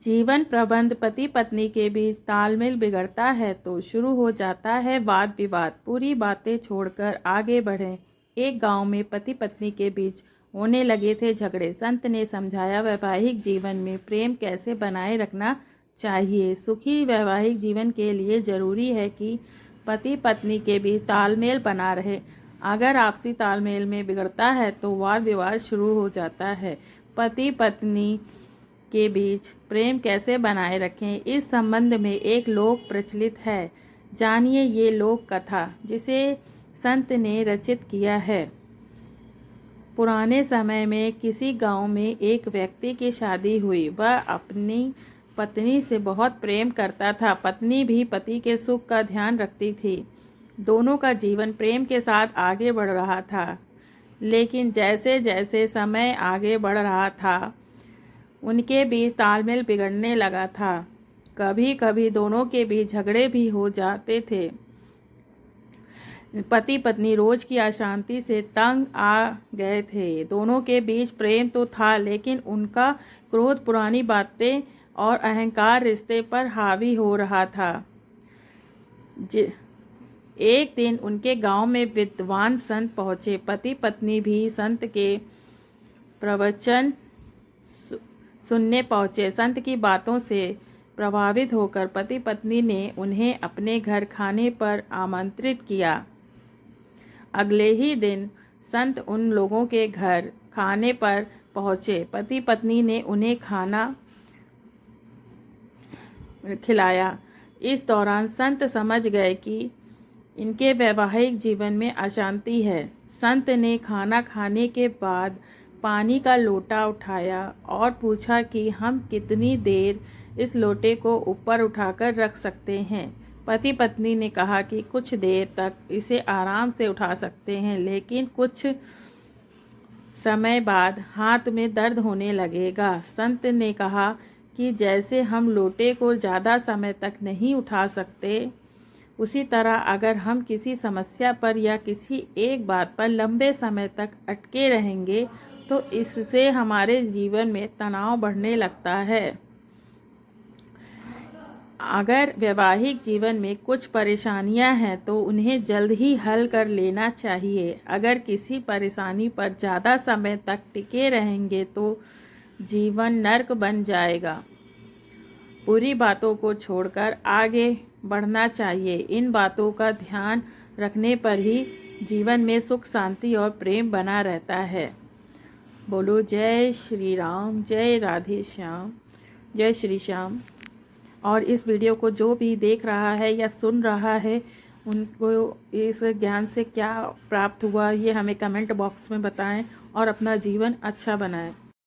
जीवन प्रबंध पति पत्नी के बीच तालमेल बिगड़ता है तो शुरू हो जाता है वाद विवाद। पूरी बातें छोड़कर आगे बढ़ें। एक गांव में पति पत्नी के बीच होने लगे थे झगड़े। संत ने समझाया वैवाहिक जीवन में प्रेम कैसे बनाए रखना चाहिए। सुखी वैवाहिक जीवन के लिए जरूरी है कि पति पत्नी के बीच तालमेल बना रहे। अगर आपसी तालमेल में बिगड़ता है तो वाद विवाद शुरू हो जाता है। पति पत्नी के बीच प्रेम कैसे बनाए रखें, इस संबंध में एक लोक प्रचलित है। जानिए ये लोक कथा जिसे संत ने रचित किया है। पुराने समय में किसी गांव में एक व्यक्ति की शादी हुई। वह अपनी पत्नी से बहुत प्रेम करता था। पत्नी भी पति के सुख का ध्यान रखती थी। दोनों का जीवन प्रेम के साथ आगे बढ़ रहा था। लेकिन जैसे जैसे समय आगे बढ़ रहा था उनके बीच तालमेल बिगड़ने लगा था। कभी कभी दोनों के बीच झगड़े भी हो जाते थे। पति पत्नी रोज की अशांति से तंग आ गए थे। दोनों के बीच प्रेम तो था लेकिन उनका क्रोध, पुरानी बातें और अहंकार रिश्ते पर हावी हो रहा था। एक दिन उनके गांव में विद्वान संत पहुंचे। पति पत्नी भी संत के प्रवचन सुनने पहुंचे। संत की बातों से प्रभावित होकर पति पत्नी ने उन्हें अपने घर खाने पर आमंत्रित किया। अगले ही दिन संत उन लोगों के घर खाने पर पहुंचे। पति पत्नी ने उन्हें खाना खिलाया। इस दौरान संत समझ गए कि इनके वैवाहिक जीवन में अशांति है। संत ने खाना खाने के बाद पानी का लोटा उठाया और पूछा कि हम कितनी देर इस लोटे को ऊपर उठाकर रख सकते हैं। पति पत्नी ने कहा कि कुछ देर तक इसे आराम से उठा सकते हैं, लेकिन कुछ समय बाद हाथ में दर्द होने लगेगा। संत ने कहा कि जैसे हम लोटे को ज़्यादा समय तक नहीं उठा सकते, उसी तरह अगर हम किसी समस्या पर या किसी एक बात पर लंबे समय तक अटके रहेंगे तो इससे हमारे जीवन में तनाव बढ़ने लगता है। अगर वैवाहिक जीवन में कुछ परेशानियां हैं तो उन्हें जल्द ही हल कर लेना चाहिए। अगर किसी परेशानी पर ज़्यादा समय तक टिके रहेंगे तो जीवन नर्क बन जाएगा। बुरी बातों को छोड़कर आगे बढ़ना चाहिए। इन बातों का ध्यान रखने पर ही जीवन में सुख, शांति और प्रेम बना रहता है। बोलो जय श्री राम, जय राधे श्याम, जय श्री श्याम। और इस वीडियो को जो भी देख रहा है या सुन रहा है उनको इस ज्ञान से क्या प्राप्त हुआ ये हमें कमेंट बॉक्स में बताएं और अपना जीवन अच्छा बनाएं।